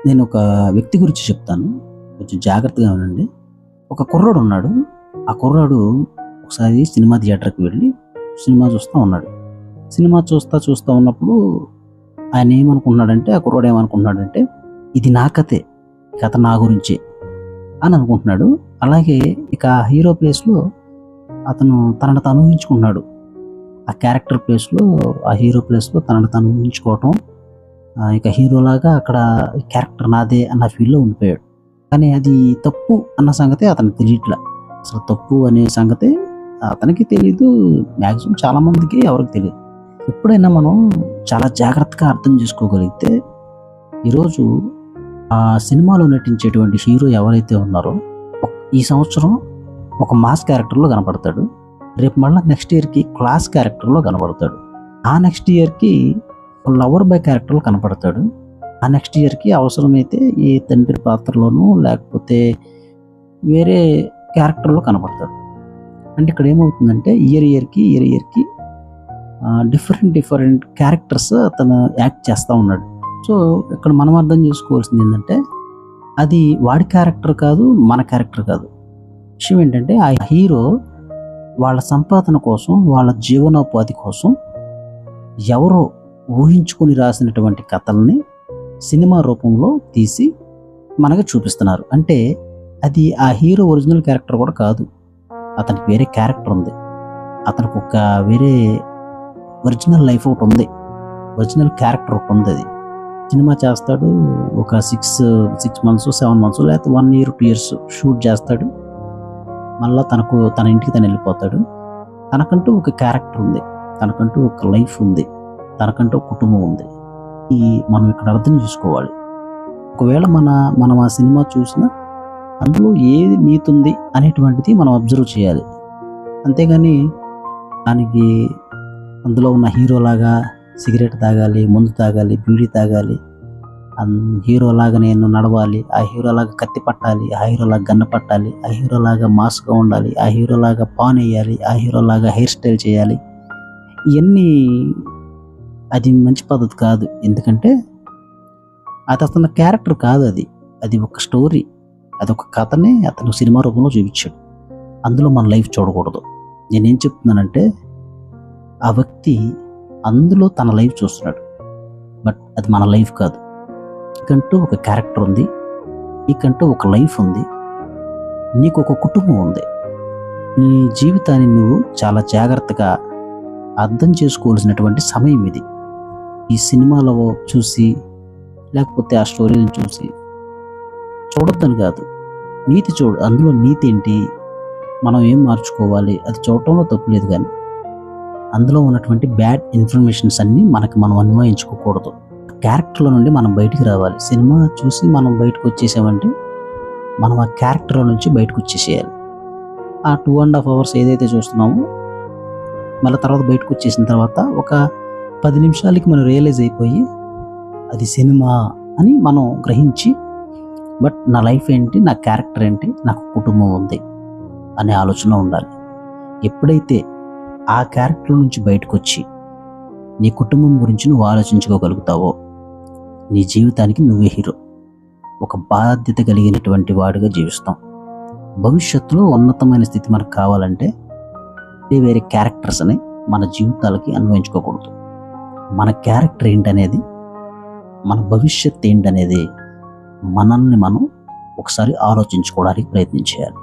నేను ఒక వ్యక్తి గురించి చెప్తాను. కొంచెం జాగ్రత్తగా వినండి. ఒక కుర్రాడు ఉన్నాడు. ఆ కుర్రాడు ఒకసారి సినిమా థియేటర్‌కి వెళ్ళి సినిమా చూస్తా ఉన్నాడు. సినిమా చూస్తా ఉన్నప్పుడు ఆయన ఏమనుకుంటున్నాడంటే, ఆ కుర్రాడు ఏమనుకుంటున్నాడంటే, ఇది నా కథే. ఈ కథ నా గురించే అని అనుకుంటున్నాడు. అలాగే ఇక హీరో ప్లేస్‌లో అతను తనను తాను ఊహించుకున్నాడు. ఆ క్యారెక్టర్ ప్లేస్‌లో, ఆ హీరో ప్లేస్‌లో తనను తాను ఊహించుకోవటం. ఇక హీరోలాగా అక్కడ క్యారెక్టర్ నాదే అన్న ఫీల్‌లో ఉండిపోయాడు. కానీ అది తప్పు అన్న సంగతి అతనికి తెలియట్లా. అసలు తప్పు అనే సంగతి అతనికి తెలీదు. మాక్సిమం చాలా మందికి ఎవరికీ తెలీదు. ఎప్పుడైనా మనం చాలా జాగ్రత్తగా అర్థం చేసుకోగలిగితే, ఈరోజు ఆ సినిమాలో నటించేటువంటి హీరో ఎవరైతే ఉన్నారో, ఈ సంవత్సరం ఒక మాస్ క్యారెక్టర్‌లో కనపడతాడు. రేపు మళ్ళా నెక్స్ట్ ఇయర్‌కి క్లాస్ క్యారెక్టర్‌లో కనపడతాడు. ఆ నెక్స్ట్ ఇయర్‌కి లవర్ బాయ్ క్యారెక్టర్‌లో కనపడతాడు. ఆ నెక్స్ట్ ఇయర్‌కి అవసరమైతే ఏ తండ్రి పాత్రలోనో లేకపోతే వేరే క్యారెక్టర్‌లో కనపడతాడు. అంటే ఇక్కడ ఏమవుతుందంటే ఇయర్‌కి డిఫరెంట్ క్యారెక్టర్స్ అతను యాక్ట్ చేస్తా ఉన్నాడు. సో, ఇక్కడ మనం అర్థం చేసుకోవాల్సింది ఏంటంటే, అది వాడి క్యారెక్టర్ కాదు, మన క్యారెక్టర్ కాదు. విషయం ఏంటంటే, ఆ హీరో వాళ్ళ సంపాదన కోసం, వాళ్ళ జీవనోపాధి కోసం ఎవరో ఊహించుకొని రాసినటువంటి కథల్ని సినిమా రూపంలో తీసి మనకు చూపిస్తున్నారు. అంటే అది ఆ హీరో ఒరిజినల్ క్యారెక్టర్ కూడా కాదు. అతనికి వేరే క్యారెక్టర్ ఉంది. అతనికి ఒక వేరే ఒరిజినల్ లైఫ్ ఒకటి ఉంది. ఒరిజినల్ క్యారెక్టర్ ఒకటి ఉంది. అది సినిమా చేస్తాడు. ఒక 6 మంత్స్, 7 మంత్స్ లేకపోతే 1 ఇయర్, 2 ఇయర్స్ షూట్ చేస్తాడు. మళ్ళా తన ఇంటికి తను వెళ్ళిపోతాడు. తనకంటూ ఒక క్యారెక్టర్ ఉంది. తనకంటూ ఒక లైఫ్ ఉంది. తనకంటూ ఒక కుటుంబం ఉంది. మనం ఇక్కడ అర్థం చేసుకోవాలి. ఒకవేళ మనం ఆ సినిమా చూసినా అందులో ఏది నీతి ఉంది అనేటువంటిది మనం అబ్జర్వ్ చేయాలి. అంతేగాని దానికి అందులో ఉన్న హీరోలాగా సిగరెట్ తాగాలి, మందు తాగాలి, బీడీ తాగాలి, హీరోలాగా నేను నడవాలి, ఆ హీరోలాగా కత్తి పట్టాలి, ఆ హీరోలాగా గన్న పట్టాలి, ఆ హీరోలాగా మాస్గా ఉండాలి, ఆ హీరోలాగా పాన్ వేయాలి, ఆ హీరోలాగా హెయిర్ స్టైల్ చేయాలి, ఇవన్నీ అది మంచి పద్ధతి కాదు. ఎందుకంటే అది అతని క్యారెక్టర్ కాదు. అది ఒక స్టోరీ. అదొక కథనే అతను సినిమా రూపంలో చూపించాడు. అందులో మన లైఫ్ చూడకూడదు. నేనేం చెప్తున్నానంటే, ఆ వ్యక్తి అందులో తన లైఫ్ చూస్తున్నాడు. బట్ అది మన లైఫ్ కాదు. నీకంటూ ఒక క్యారెక్టర్ ఉంది. నీకంటూ ఒక లైఫ్ ఉంది. నీకు ఒక కుటుంబం ఉంది. నీ జీవితాన్ని నువ్వు చాలా జాగ్రత్తగా అర్థం చేసుకోవాల్సినటువంటి సమయం ఇది. ఈ సినిమాలో చూసి లేకపోతే ఆ స్టోరీని చూసి చూడొద్దని కాదు. నీతి చూడు. అందులో నీతి ఏంటి, మనం ఏం మార్చుకోవాలి, అది చూడటంలో తప్పు లేదు. కానీ అందులో ఉన్నటువంటి బ్యాడ్ ఇన్ఫర్మేషన్స్ అన్నీ మనం అన్వయించుకోకూడదు. క్యారెక్టర్లో నుండి మనం బయటికి రావాలి. సినిమా చూసి మనం బయటకు వచ్చేసామంటే మనం ఆ క్యారెక్టర్లో నుంచి బయటకు వచ్చేసేయాలి. ఆ 2.5 hours ఏదైతే చూస్తున్నామో మళ్ళీ తర్వాత బయటకు వచ్చేసిన తర్వాత ఒక 10 నిమిషాలకి మనం రియలైజ్ అయిపోయి అది సినిమా అని మనం గ్రహించి, బట్ నా లైఫ్ ఏంటి, నా క్యారెక్టర్ ఏంటి, నాకు కుటుంబం ఉంది అనే ఆలోచన ఉండాలి. ఎప్పుడైతే ఆ క్యారెక్టర్ నుంచి బయటకు వచ్చి నీ కుటుంబం గురించి నువ్వు ఆలోచించుకోగలుగుతావో, నీ జీవితానికి నువ్వే హీరో. ఒక బాధ్యత కలిగినటువంటి వాడిగా జీవిస్తాం. భవిష్యత్తులో ఉన్నతమైన స్థితి మనకు కావాలంటే వేరే క్యారెక్టర్స్ని మన జీవితాలకి అన్వయించుకోకూడదు. మన క్యారెక్టర్ ఏంటనేది, మన భవిష్యత్ ఏంటనేది మనల్ని మనం ఒకసారి ఆలోచించుకోవడానికి ప్రయత్నించేయాలి.